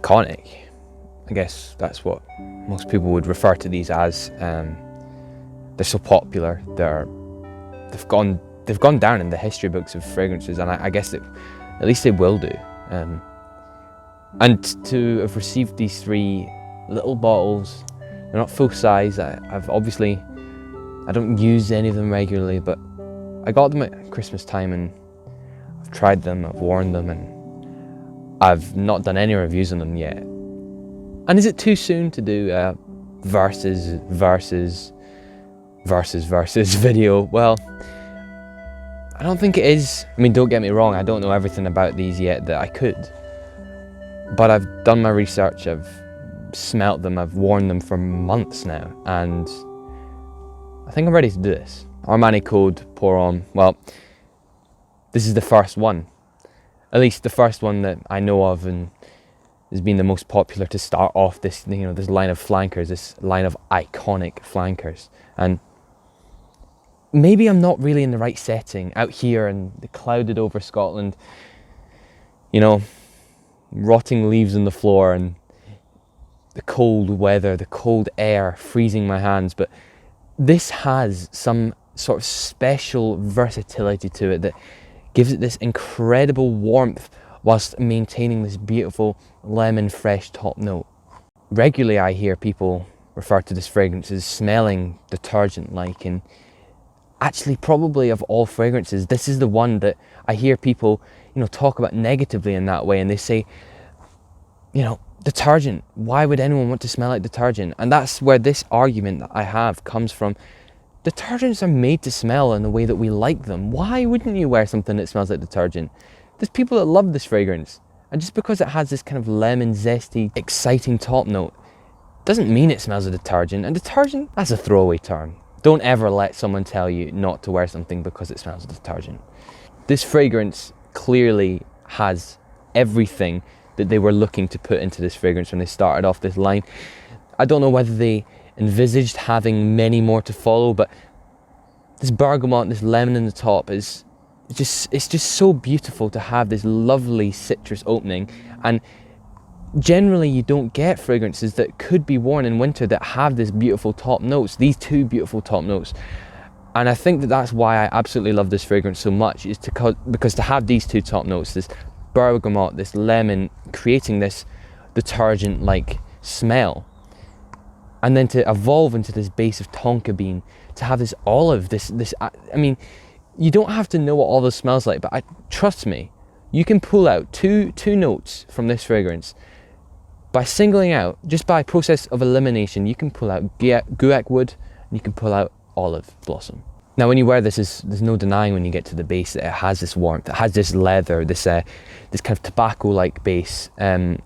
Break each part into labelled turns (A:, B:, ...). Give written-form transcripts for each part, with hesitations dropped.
A: iconic. I guess that's what most people would refer to these as. They're so popular. They've gone down in the history books of fragrances, and I guess that at least they will do. And to have received these 3 little bottles, they're not full size. I don't use any of them regularly, but I got them at Christmas time, and I've tried them, I've worn them, and I've not done any reviews on them yet. And is it too soon to do versus video? Well, I don't think it is. I mean, don't get me wrong, I don't know everything about these yet that I could. But I've done my research, I've smelt them, I've worn them for months now, and I think I'm ready to do this. Armani Code Pour Homme. Well, this is the first one. At least the first one that I know of, and has been the most popular to start off this, this line of flankers, this line of iconic flankers. And maybe I'm not really in the right setting out here in the clouded over Scotland, rotting leaves on the floor and the cold weather, the cold air freezing my hands, but this has some sort of special versatility to it that gives it this incredible warmth whilst maintaining this beautiful lemon fresh top note. Regularly I hear people refer to this fragrance as smelling detergent-like, and actually probably of all fragrances, this is the one that I hear people talk about negatively in that way, and they say, detergent, why would anyone want to smell like detergent? And that's where this argument that I have comes from. Detergents are made to smell in the way that we like them. Why wouldn't you wear something that smells like detergent? There's people that love this fragrance, and just because it has this kind of lemon zesty, exciting top note doesn't mean it smells of detergent. And detergent, that's a throwaway term. Don't ever let someone tell you not to wear something because it smells of detergent. This fragrance clearly has everything that they were looking to put into this fragrance when they started off this line. I don't know whether they envisaged having many more to follow, but this bergamot, this lemon in the top it's just so beautiful to have this lovely citrus opening. And generally you don't get fragrances that could be worn in winter that have this beautiful top notes, these 2 beautiful top notes. And I think that that's why I absolutely love this fragrance so much, is because to have these 2 top notes, this bergamot, this lemon, creating this detergent-like smell, and then to evolve into this base of tonka bean, to have this olive, I mean, you don't have to know what olive smells like, but trust me, you can pull out two notes from this fragrance. By singling out, just by process of elimination, you can pull out guaiac wood, and you can pull out olive blossom. Now when you wear this, there's no denying when you get to the base that it has this warmth, it has this leather, this kind of tobacco-like base. And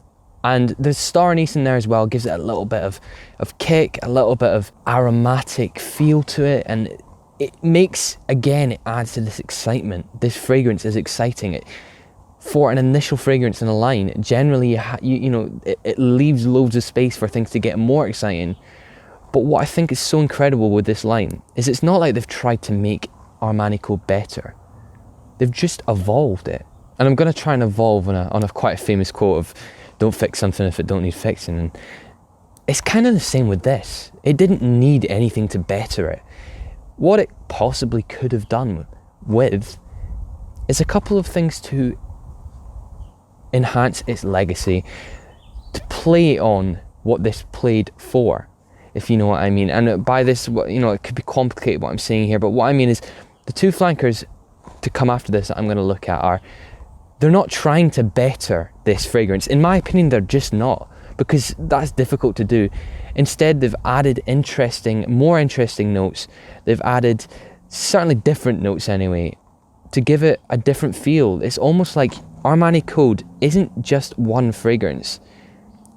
A: there's star anise in there as well, gives it a little bit of kick, a little bit of aromatic feel to it, and it makes, again, it adds to this excitement. This fragrance is exciting. For an initial fragrance in a line, generally it leaves loads of space for things to get more exciting. But what I think is so incredible with this line is it's not like they've tried to make Armani Code better. They've just evolved it. And I'm going to try and evolve on a quite a famous quote of, don't fix something if it don't need fixing. And it's kind of the same with this. It didn't need anything to better it. What it possibly could have done with is a couple of things to enhance its legacy, to play on what this played for, if you know what I mean. And by this, it could be complicated what I'm saying here, but what I mean is the 2 flankers to come after this that I'm going to look at they're not trying to better this fragrance. In my opinion, they're just not, because that's difficult to do. Instead, they've added more interesting notes. They've added certainly different notes anyway, to give it a different feel. It's almost like Armani Code isn't just one fragrance.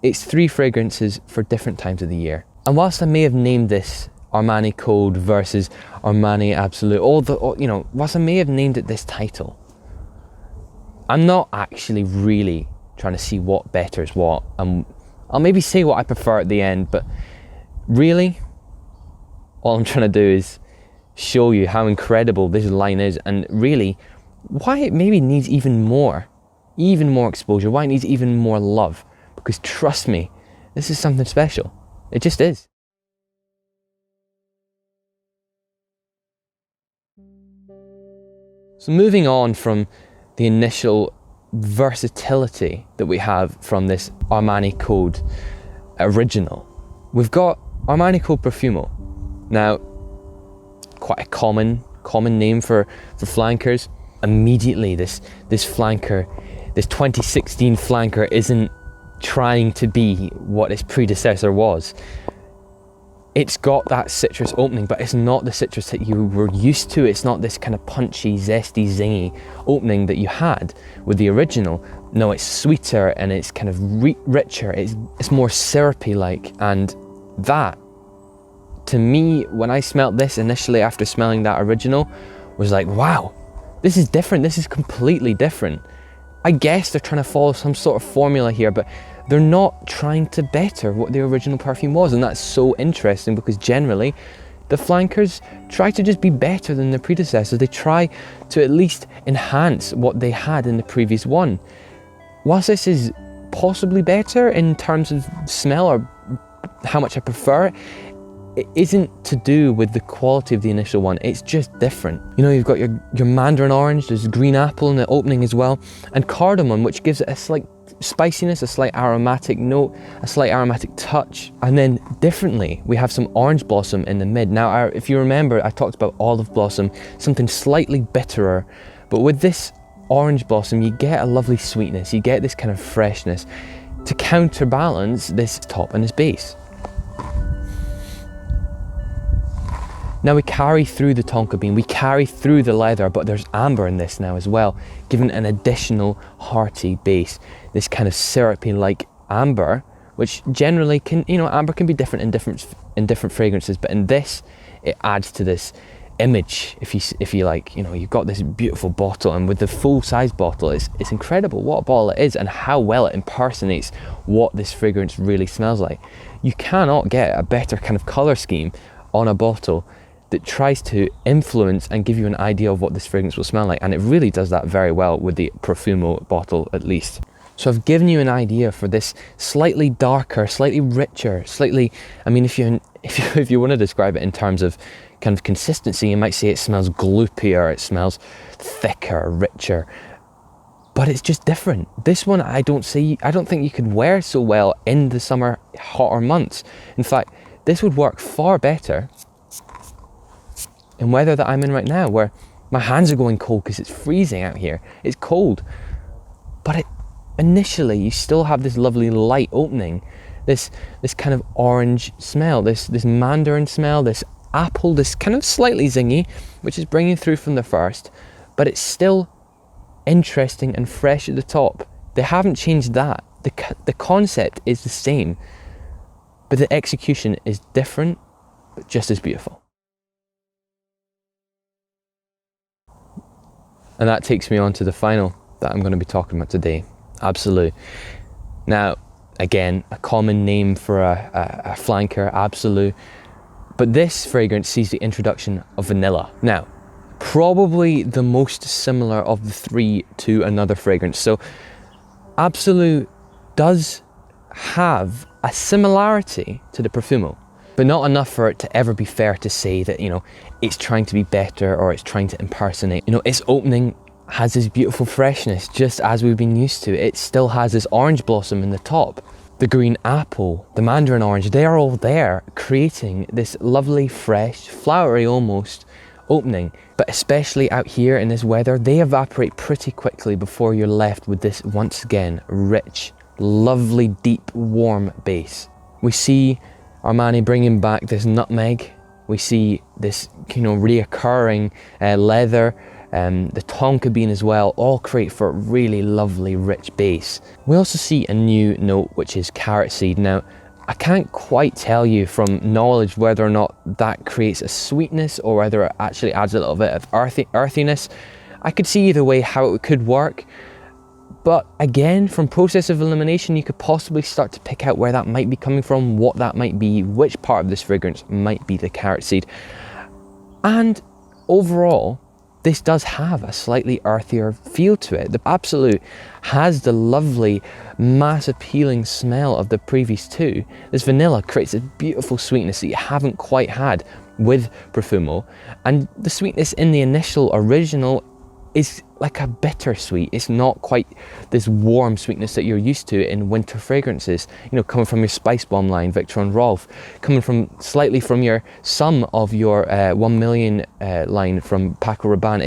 A: It's 3 fragrances for different times of the year. And whilst I may have named this Armani Code versus Armani Absolu, whilst I may have named it this title, I'm not actually really trying to see what betters what. I'll maybe say what I prefer at the end, but really, all I'm trying to do is show you how incredible this line is, and really why it maybe needs even more exposure, why it needs even more love. because trust me, this is something special. It just is. So moving on from the initial versatility that we have from this Armani Code original, we've got Armani Code Profumo. Now, quite a common name for flankers. Immediately this flanker, this 2016 flanker, isn't trying to be what its predecessor was. It's got that citrus opening, but it's not the citrus that you were used to. It's not this kind of punchy, zesty, zingy opening that you had with the original. No, it's sweeter and it's kind of richer. It's more syrupy like, and that, to me, when I smelt this initially after smelling that original, was like, wow, this is different. This is completely different. I guess they're trying to follow some sort of formula here, but they're not trying to better what the original perfume was, and that's so interesting because generally the flankers try to just be better than their predecessors. They try to at least enhance what they had in the previous one. Whilst this is possibly better in terms of smell or how much I prefer it, it isn't to do with the quality of the initial one. It's just different. You know, you've got your mandarin orange, there's green apple in the opening as well, and cardamom, which gives it a slight spiciness, a slight aromatic note, a slight aromatic touch. And then differently, we have some orange blossom in the mid. Now, if you remember, I talked about olive blossom, something slightly bitterer, but with this orange blossom, you get a lovely sweetness, you get this kind of freshness to counterbalance this top and this base. Now we carry through the tonka bean, we carry through the leather, but there's amber in this now as well, giving an additional hearty base. This kind of syrupy like amber, which generally can, you know, amber can be different in different fragrances, but in this, it adds to this image, if you like. You know, you've got this beautiful bottle, and with the full size bottle, it's incredible what a bottle it is and how well it impersonates what this fragrance really smells like. You cannot get a better kind of color scheme on a bottle that tries to influence and give you an idea of what this fragrance will smell like, and it really does that very well with the Profumo bottle at least. So I've given you an idea for this slightly darker, slightly richer, slightly, I mean, if you want to describe it in terms of kind of consistency, you might say it smells gloopier, it smells thicker, richer, but it's just different. This one I don't think you could wear so well in the summer hotter months. In fact, this would work far better in weather that I'm in right now, where my hands are going cold because it's freezing out here. It's cold, but initially you still have this lovely light opening, this kind of orange smell, this mandarin smell, this apple, this kind of slightly zingy, which is bringing through from the first, but it's still interesting and fresh at the top. They haven't changed that. The concept is the same, but the execution is different, but just as beautiful. And that takes me on to the final that I'm going to be talking about today, Absolu. Now, again, a common name for a flanker, Absolu, but this fragrance sees the introduction of vanilla. Now, probably the most similar of the three to another fragrance. So Absolu does have a similarity to the Profumo, but not enough for it to ever be fair to say that, you know, it's trying to be better or it's trying to impersonate. You know, its opening has this beautiful freshness, just as we've been used to. It still has this orange blossom in the top. The green apple, the mandarin orange, they are all there, creating this lovely, fresh, flowery almost opening. But especially out here in this weather, they evaporate pretty quickly before you're left with this, once again, rich, lovely, deep, warm base. We see Armani bringing back this nutmeg. We see this, you know, reoccurring leather, the tonka bean as well, all create for a really lovely, rich base. We also see a new note, which is carrot seed. Now, I can't quite tell you from knowledge whether or not that creates a sweetness or whether it actually adds a little bit of earthiness. I could see either way how it could work. But again, from process of elimination, you could possibly start to pick out where that might be coming from, what that might be, which part of this fragrance might be the carrot seed. And overall, this does have a slightly earthier feel to it. The Absolu has the lovely, mass appealing smell of the previous two. This vanilla creates a beautiful sweetness that you haven't quite had with Profumo. And the sweetness in the initial original is like a bittersweet. It's not quite this warm sweetness that you're used to in winter fragrances. You know, coming from your Spice Bomb line, Victor and Rolf, coming from slightly from some of your 1 million line from Paco Rabanne.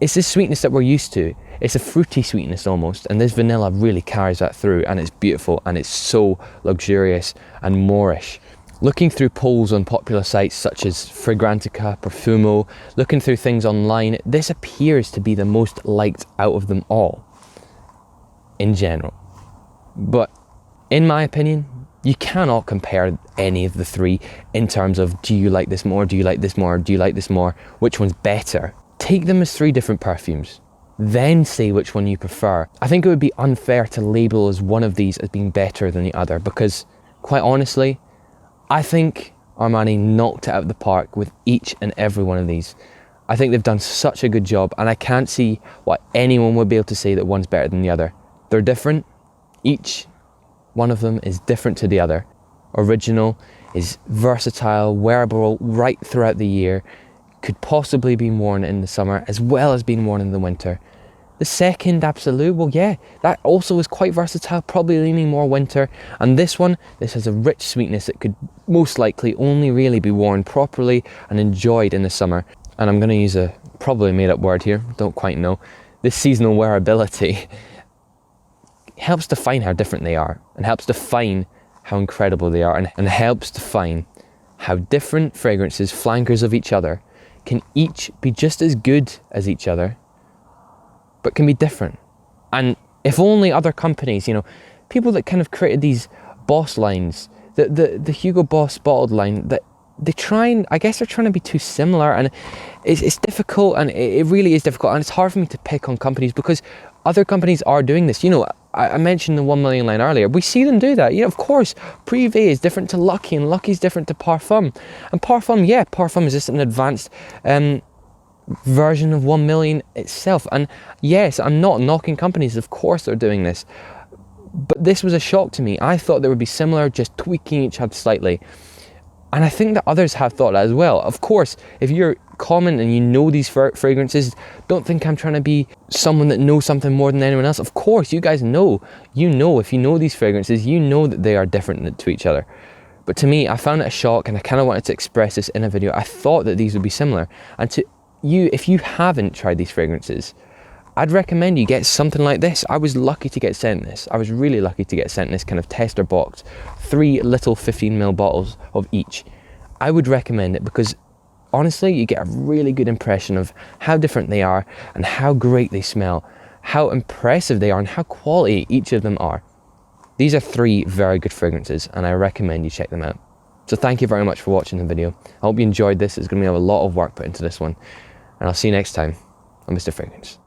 A: It's this sweetness that we're used to. It's a fruity sweetness almost, and this vanilla really carries that through, and it's beautiful, and it's so luxurious and Moorish. Looking through polls on popular sites such as Fragrantica, Profumo, looking through things online, this appears to be the most liked out of them all, in general. But in my opinion, you cannot compare any of the three in terms of, do you like this more, do you like this more, do you like this more, which one's better? Take them as three different perfumes, then say which one you prefer. I think it would be unfair to label as one of these as being better than the other, because quite honestly, I think Armani knocked it out of the park with each and every one of these. I think they've done such a good job, and I can't see why anyone would be able to say that one's better than the other. They're different. Each one of them is different to the other. Original is versatile, wearable right throughout the year, could possibly be worn in the summer as well as being worn in the winter. The second Absolu, well yeah, that also is quite versatile, probably leaning more winter. And this has a rich sweetness that could most likely only really be worn properly and enjoyed in the summer. And I'm going to use a probably made up word here, don't quite know. This seasonal wearability helps define how different they are, and helps define how incredible they are, and helps define how different fragrances, flankers of each other, can each be just as good as each other, but can be different. And if only other companies, you know, people that kind of created these Boss lines, the Hugo Boss bottled line, that they try and, I guess they're trying to be too similar, and it's difficult, and it really is difficult, and it's hard for me to pick on companies because other companies are doing this. You know, I mentioned the 1 million line earlier. We see them do that. You know, of course, Privé is different to Lucky, and Lucky is different to Parfum. And Parfum, yeah, Parfum is just an advanced version of 1 million itself. And yes, I'm not knocking companies, of course they're doing this, but this was a shock to me. I thought they would be similar, just tweaking each other slightly, and I think that others have thought that as well. Of course, if you're common and you know these fragrances, don't think I'm trying to be someone that knows something more than anyone else. Of course, you guys know, if you know these fragrances, you know that they are different to each other. But to me, I found it a shock, and I kind of wanted to express this in a video. I thought that these would be similar, and to you, if you haven't tried these fragrances, I'd recommend you get something like this. I was lucky to get sent this. I was really lucky to get sent this kind of tester box, 3 little 15ml bottles of each. I would recommend it because honestly, you get a really good impression of how different they are and how great they smell, how impressive they are, and how quality each of them are. These are 3 very good fragrances, and I recommend you check them out. So thank you very much for watching the video. I hope you enjoyed this. It's going to be a lot of work put into this one, and I'll see you next time on Mr. Fragrance.